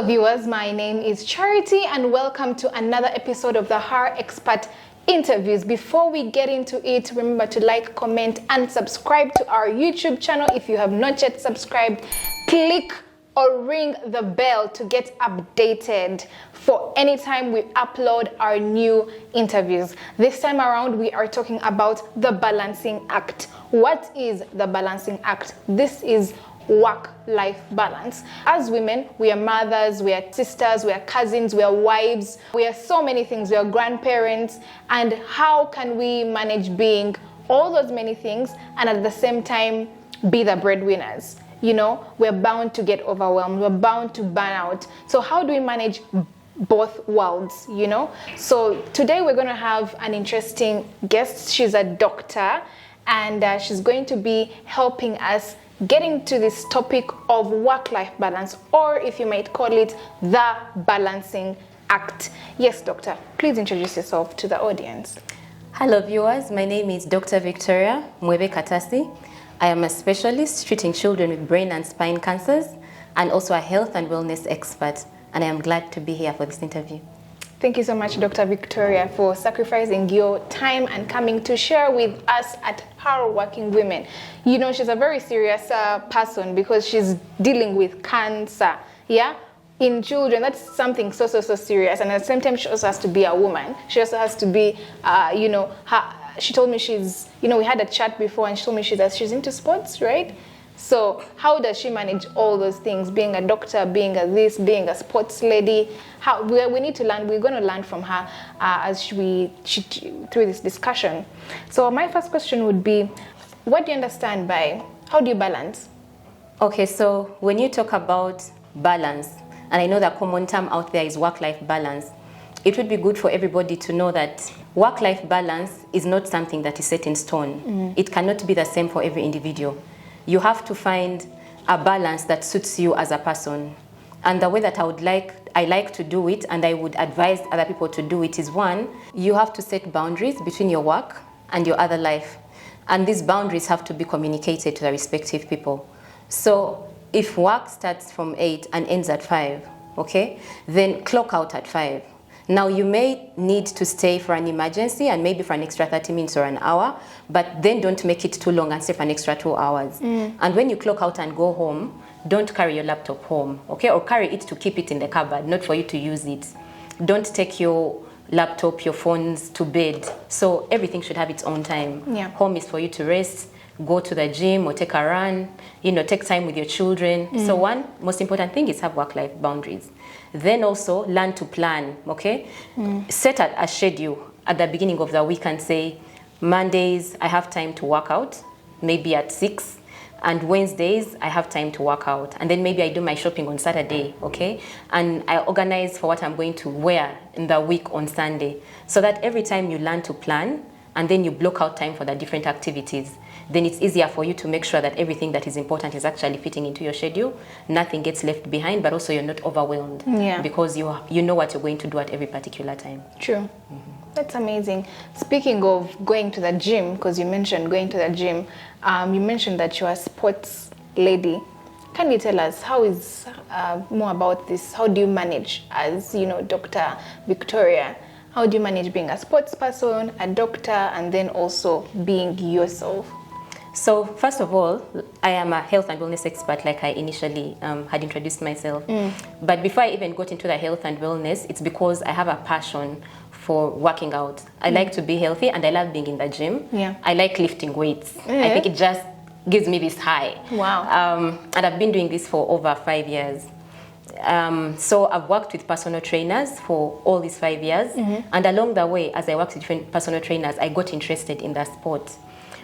Hello viewers, my name is Charity and welcome to another episode of the Her Expert Interviews. Before we get into it, remember to like, comment and subscribe to our YouTube channel. If you have not yet subscribed, click or ring the bell to get updated for any time we upload our new interviews. This time around, we are talking about the balancing act. What is the balancing act? This is work-life balance. As women, we are mothers, we are sisters, we are cousins, we are wives, we are so many things, we are grandparents. And how can we manage being all those many things and at the same time be the breadwinners? You know, we're bound to get overwhelmed, we're bound to burn out. So how do we manage both worlds, you know? So today we're going to have an interesting guest. She's a doctor and she's going to be helping us getting to this topic of work-life balance, or if you might call it the balancing act. Yes, doctor, please introduce yourself to the audience. Hello viewers, my name is Dr. Victoria Mwebe Katasi. I am a specialist treating children with brain and spine cancers and also a health and wellness expert, and I am glad to be here for this interview. Thank you so much, Dr. Victoria, for sacrificing your time and coming to share with us at Her Working Women. You know, she's a very serious person because she's dealing with cancer, yeah? In children, that's something so serious. And at the same time, she also has to be a woman. She also has to be, she told me she's, we had a chat before and she told me she's into sports, right? So how does she manage all those things, being a doctor, being a this, being a sports lady? How we need to learn. We're going to learn from her as she through this discussion. So my first question would be, what do you understand by how do you balance? Okay, so when you talk about balance, and I know the common term out there is work-life balance, it would be good for everybody to know that work-life balance is not something that is set in stone. It cannot be the same for every individual. You have to find a balance that suits you as a person. And the way that I like to do it, and I would advise other people to do it, is one, you have to set boundaries between your work and your other life. And these boundaries have to be communicated to the respective people. So if work starts from 8 and ends at 5, okay, then clock out at 5. Now, you may need to stay for an emergency and maybe for an extra 30 minutes or an hour, but then don't make it too long and stay for an extra 2 hours. And when you clock out and go home, don't carry your laptop home, okay? Or carry it to keep it in the cupboard, not for you to use it. Don't take your laptop, your phones to bed. So everything should have its own time. Yeah. Home is for you to rest, go to the gym or take a run, take time with your children. So one most important thing is have work-life boundaries. Then also learn to plan, okay? Set a schedule at the beginning of the week and say, Mondays, I have time to work out, maybe at 6. And Wednesdays, I have time to work out. And then maybe I do my shopping on Saturday, okay? And I organize for what I'm going to wear in the week on Sunday. So that every time you learn to plan, and then you block out time for the different activities, then it's easier for you to make sure that everything that is important is actually fitting into your schedule. Nothing gets left behind, but also you're not overwhelmed because you know what you're going to do at every particular time. True. That's amazing. Speaking of going to the gym, because you mentioned going to the gym, you mentioned that you're a sports lady. Can you tell us how is more about this? How do you manage as, Dr. Victoria? How do you manage being a sports person, a doctor, and then also being yourself? So first of all, I am a health and wellness expert, like I initially had introduced myself. But before I even got into the health and wellness, it's because I have a passion for working out. I like to be healthy and I love being in the gym. Yeah. I like lifting weights. I think it just gives me this high. Wow. And I've been doing this for over 5 years. So I've worked with personal trainers for all these 5 years. And along the way, as I worked with different personal trainers, I got interested in the sport.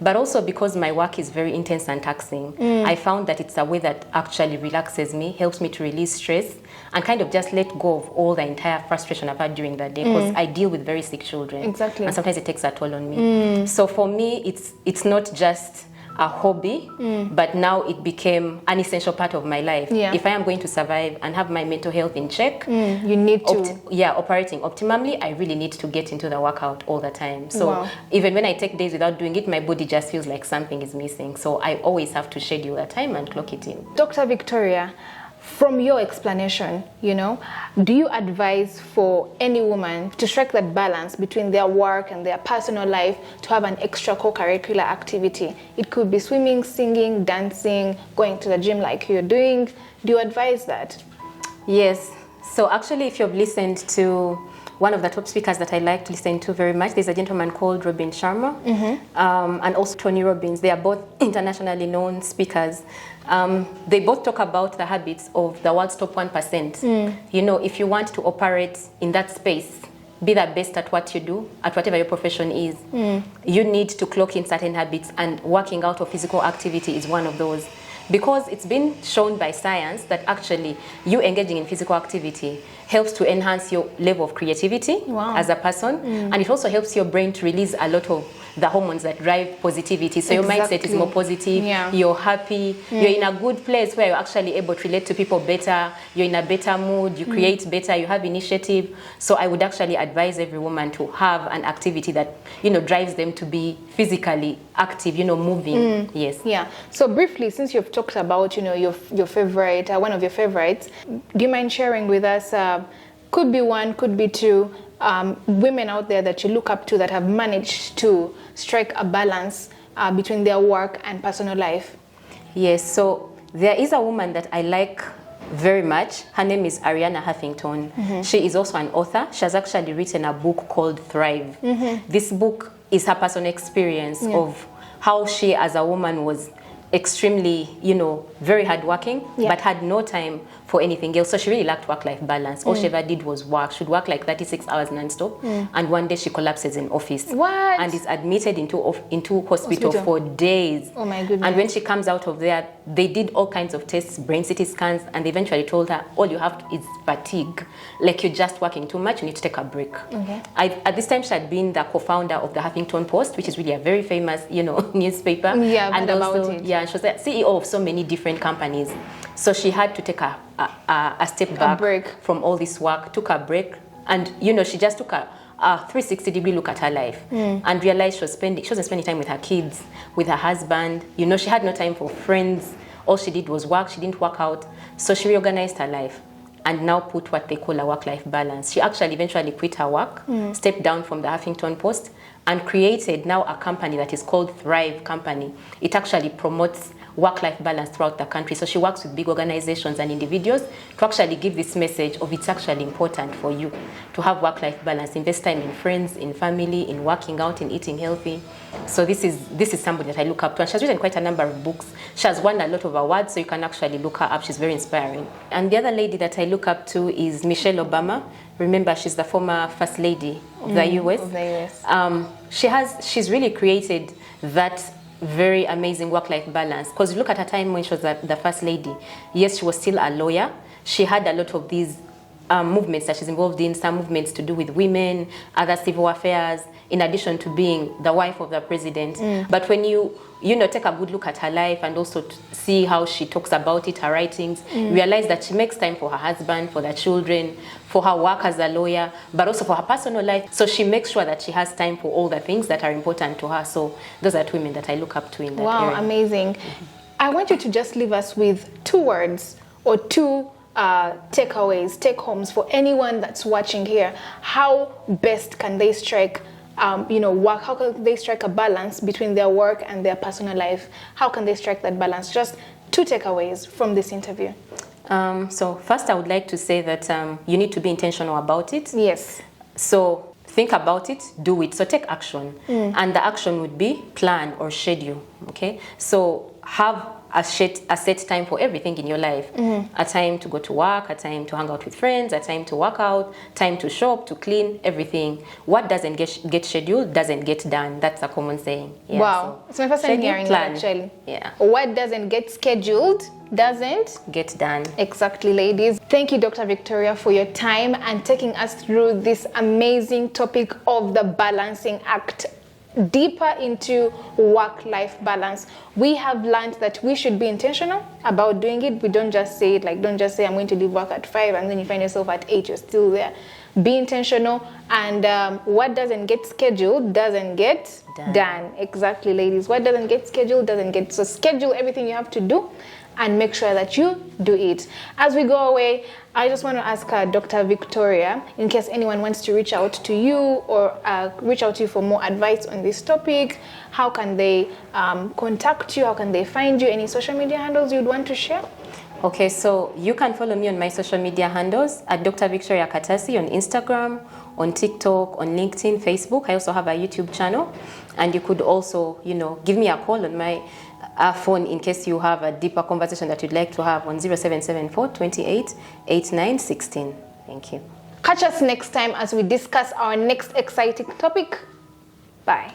But also because my work is very intense and taxing, I found that it's a way that actually relaxes me, helps me to release stress, and kind of just let go of all the entire frustration I've had during the day, because I deal with very sick children. Exactly. And sometimes it takes a toll on me. So for me, it's not just a hobby, but now it became an essential part of my life. Yeah. If I am going to survive and have my mental health in check, you need to. Operating optimally, I really need to get into the workout all the time. So even when I take days without doing it, my body just feels like something is missing. So I always have to schedule a time and clock it in. Dr. Victoria, From your explanation, do you advise for any woman to strike that balance between their work and their personal life to have an extra co-curricular activity? It could be swimming, singing, dancing, going to the gym like you're doing. Do you advise that? Yes. So actually, if you've listened to one of the top speakers that I like to listen to very much, there's a gentleman called Robin Sharma, and also Tony Robbins. They are both internationally known speakers. They both talk about the habits of the world's top 1%. If you want to operate in that space, be the best at what you do, at whatever your profession is, you need to clock in certain habits, and working out or physical activity is one of those. Because it's been shown by science that actually you engaging in physical activity helps to enhance your level of creativity as a person, and it also helps your brain to release a lot of the hormones that drive positivity. So your mindset is more positive, you're happy, you're in a good place where you're actually able to relate to people better, you're in a better mood, you create better, you have initiative. So I would actually advise every woman to have an activity that, drives them to be physically active, moving. Yes. Yeah. So briefly, since you've talked about, your favorite, one of your favorites, do you mind sharing with us, could be one, could be two, women out there that you look up to that have managed to strike a balance between their work and personal life? Yes, so there is a woman that I like very much. Her name is Arianna Huffington. She is also an author. She has actually written a book called Thrive. This book is her personal experience of how she as a woman was extremely, very hardworking, but had no time for anything else. So she really lacked work-life balance. All she ever did was work. She'd work like 36 hours non-stop. And one day she collapses in office. What? And is admitted into hospital for days. Oh my goodness. And when she comes out of there, they did all kinds of tests, brain CT scans, and they eventually told her, all you have is fatigue. Like you're just working too much, you need to take a break. At this time, she had been the co-founder of the Huffington Post, which is really a very famous, newspaper. Yeah, and also, about it. Yeah, and she was the CEO of so many different companies. So she had to take a step back from all this work, took a break, and she just took a 360-degree look at her life and realized she wasn't spending time with her kids, with her husband. She had no time for friends. All she did was work. She didn't work out. So she reorganized her life and now put what they call a work-life balance. She actually eventually quit her work, stepped down from the Huffington Post, and created now a company that is called Thrive Company. It actually promotes work-life balance throughout the country. So she works with big organizations and individuals to actually give this message of it's actually important for you to have work-life balance, invest time in friends, in family, in working out, in eating healthy. So this is somebody that I look up to, and she has written quite a number of books. She has won a lot of awards, so you can actually look her up. She's very inspiring. And the other lady that I look up to is Michelle Obama. Remember, she's the former First Lady of the US. Of the US. She's really created that very amazing work-life balance. Because look at her time when she was the First Lady. Yes, she was still a lawyer. She had a lot of these movements that she's involved in, some movements to do with women, other civil affairs, in addition to being the wife of the president. But when you take a good look at her life and also to see how she talks about it, her writings, realize that she makes time for her husband, for the children, for her work as a lawyer, but also for her personal life. So she makes sure that she has time for all the things that are important to her. So those are two women that I look up to in that area. Wow, amazing. I want you to just leave us with 2 words or 2 takeaways, take-homes for anyone that's watching here. How best can they strike work? How can they strike a balance between their work and their personal life? How can they strike that balance? Just 2 takeaways from this interview. So first, I would like to say that you need to be intentional about it. Yes. So think about it, do it. So take action. And the action would be plan or schedule. Okay. So have a set time for everything in your life. A time to go to work, a time to hang out with friends, a time to work out, time to shop, to clean, everything. What doesn't get scheduled doesn't get done. That's a common saying. Yeah, wow. It's my first time hearing that, actually. Yeah. What doesn't get scheduled doesn't get done. Exactly, ladies. Thank you, Dr. Victoria, for your time and taking us through this amazing topic of the balancing act, deeper into work-life balance. We have learned that we should be intentional about doing it. We don't just say it, don't just say I'm going to leave work at 5 and then you find yourself at 8, you're still there. be intentional, and what doesn't get scheduled doesn't get done. Exactly, ladies. What doesn't get scheduled doesn't get. So schedule everything you have to do and make sure that you do it. As we go away, I just want to ask Dr. Victoria, in case anyone wants to reach out to you or reach out to you for more advice on this topic, how can they contact you? How can they find you? Any social media handles you'd want to share? Okay, so you can follow me on my social media handles at Dr. Victoria Katasi on Instagram, on TikTok, on LinkedIn, Facebook. I also have a YouTube channel. And you could also, give me a call on my phone in case you have a deeper conversation that you'd like to have on 0774 28 89 16. Thank you. Catch us next time as we discuss our next exciting topic. Bye.